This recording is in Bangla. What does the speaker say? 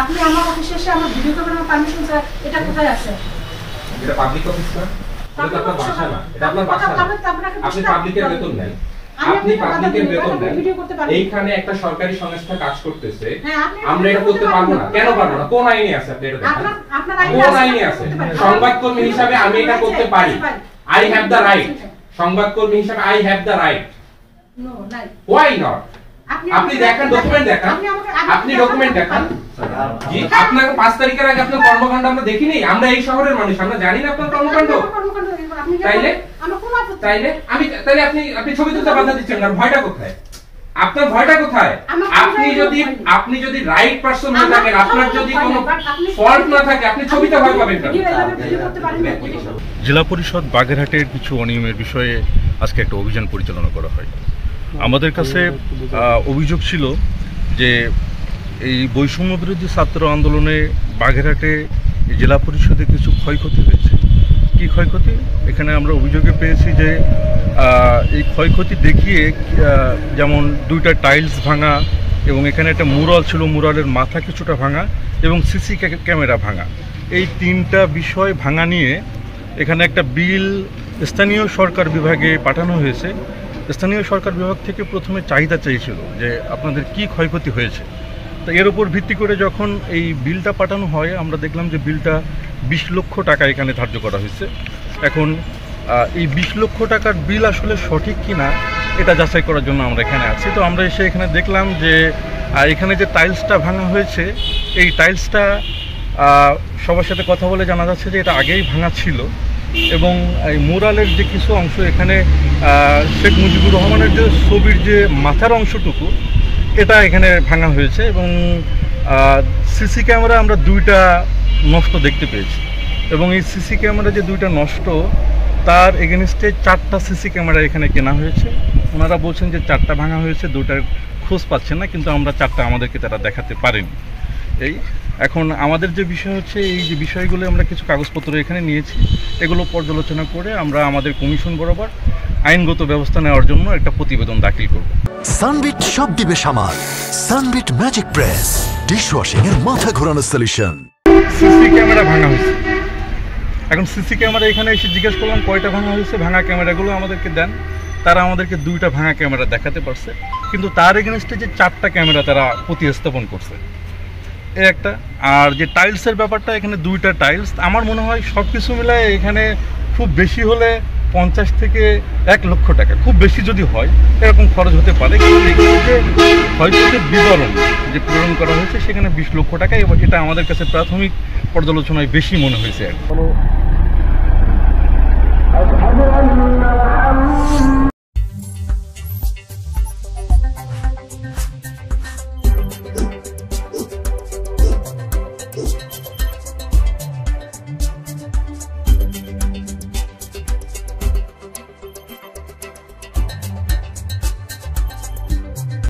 আপনি আমার অফিসে এসে আমার ভিডিও করবেন, আমার পারমিশন স্যার, এটা কোথায় আছে? এটা পাবলিক অফিস না, এটা তো আপনার বাসা না, এটা আপনার বাসা না। আপনি পাবলিকের বেতন নেন, আপনি পাবলিকের বেতন নেন। এইখানে একটা সরকারি সংস্থা কাজ করতেছে, আমরা এটা করতে পারবো না। কেন পারবো না? কোন আইনে আছে? আপনি এটা দেখান, কোন আইনে আছে? সংবাদকর্মী হিসাবে আমি এটা করতে পারি, আই হ্যাভ দ্য রাইট। সংবাদকর্মী হিসাবে I have the right. No নাই, হোয়াই নট? আপনি দেখান, ডকুমেন্ট দেখান, আপনি ডকুমেন্ট দেখান। জি, আপনার 5 তারিখের আগে আপনার কর্মকাণ্ড আমরা দেখিনি। আমরা এই শহরের মানুষ, আমরা জানি না আপনার কর্মকাণ্ড। তাইলে আপনি ছবি তুলতে বাধা দিচ্ছেন না, ভয়টা কোথায়? আপনার ভয়টা কোথায়? আপনি যদি রাইট পারসন হয়ে থাকেন, আপনার যদি কোনো ফল্ট না থাকে, আপনি ছবিতে ভয় পাবেন কেন? জেলা পরিষদ বাগেরহাটের কিছু অনিয়মের বিষয়ে আজকে একটা অভিযান পরিচালনা করা হয়। আমাদের কাছে অভিযোগ ছিল যে এই বৈষম্য বিরোধী ছাত্র আন্দোলনে বাগেরহাটে জেলা পরিষদে কিছু ক্ষয়ক্ষতি হয়েছে। কি ক্ষয়ক্ষতি? এখানে আমরা অভিযোগে পেয়েছি যে এই ক্ষয়ক্ষতি দেখিয়ে যেমন 2টা টাইলস ভাঙা, এবং এখানে একটা মুরাল ছিল, মুরালের মাথা কিছুটা ভাঙা, এবং সিসি ক্যামেরা ভাঙা। এই 3টা বিষয় ভাঙা নিয়ে এখানে একটা বিল স্থানীয় সরকার বিভাগে পাঠানো হয়েছে। স্থানীয় সরকার বিভাগ থেকে প্রথমে চাহিদা চেয়েছিল যে আপনাদের কি ক্ষয়ক্ষতি হয়েছে। তো এর উপর ভিত্তি করে যখন এই বিলটা পাঠানো হয়, আমরা দেখলাম যে বিলটা 20 লক্ষ টাকা এখানে ধার্য করা হয়েছে। এখন এই 20 লক্ষ টাকার বিল আসলে সঠিক কিনা এটা যাচাই করার জন্য আমরা এখানে আছি। তো আমরা এসে এখানে দেখলাম যে এখানে যে টাইলসটা ভাঙা হয়েছে, এই টাইলসটা সবার সাথে কথা বলে জানা যাচ্ছে যে এটা আগেই ভাঙা ছিল, এবং এই মুরালের যে কিছু অংশ, এখানে শেখ মুজিবুর রহমানের যে ছবির যে মাথার অংশটুকু, এটা এখানে ভাঙা হয়েছে। এবং সিসি ক্যামেরা আমরা 2টা নষ্ট দেখতে পেয়েছি, এবং এই সিসি ক্যামেরা যে 2টা নষ্ট, তার এগেনস্টে 4টা সিসি ক্যামেরা এখানে কেনা হয়েছে। ওনারা বলছেন যে 4টা ভাঙা হয়েছে, 2টার খোঁজ পাচ্ছেন না, কিন্তু আমরা 4টা আমাদেরকে তারা দেখাতে পারেনি। এখন আমাদের যে বিষয় হচ্ছে, এই যে বিষয়গুলো আমরা কিছু কাগজপত্র এখানে নিয়েছি, এগুলো পর্যালোচনা করে আমরা আমাদের কমিশন বরাবর আইনগত ব্যবস্থা নেওয়ার জন্য একটা প্রতিবেদন দাখিল করব। সানবিট সব দিবে সামাল। সানবিট ম্যাজিক প্রেস ডিশওয়াশিং এর মাথা ঘোরানো সলিউশন। সিসি ক্যামেরা ভাঙা হয়েছে। এখন সিসি ক্যামেরা এখানে এসে জিজ্ঞেস করলাম কয়টা ভাঙা হয়েছে, ভাঙা ক্যামেরাগুলো আমাদেরকে দেন। তারা আমাদেরকে 2টা ভাঙা ক্যামেরা দেখাতে পারছে, কিন্তু তার এগেনস্টে যে 4টা ক্যামেরা তারা প্রতিস্থাপন করছে, এই একটা। আর যে টাইলসের ব্যাপারটা, এখানে 2টা টাইলস, আমার মনে হয় সব কিছু মিলায় এখানে খুব বেশি হলে 50 থেকে 1 লক্ষ টাকা, খুব বেশি যদি হয় এরকম খরচ হতে পারে। কিন্তু এখানে যে ক্ষয়ক্ষতির বিবরণ যে প্রেরণ করা হয়েছে, সেখানে 20 লক্ষ টাকা, এটা আমাদের কাছে প্রাথমিক পর্যালোচনায় বেশি মনে হয়েছে।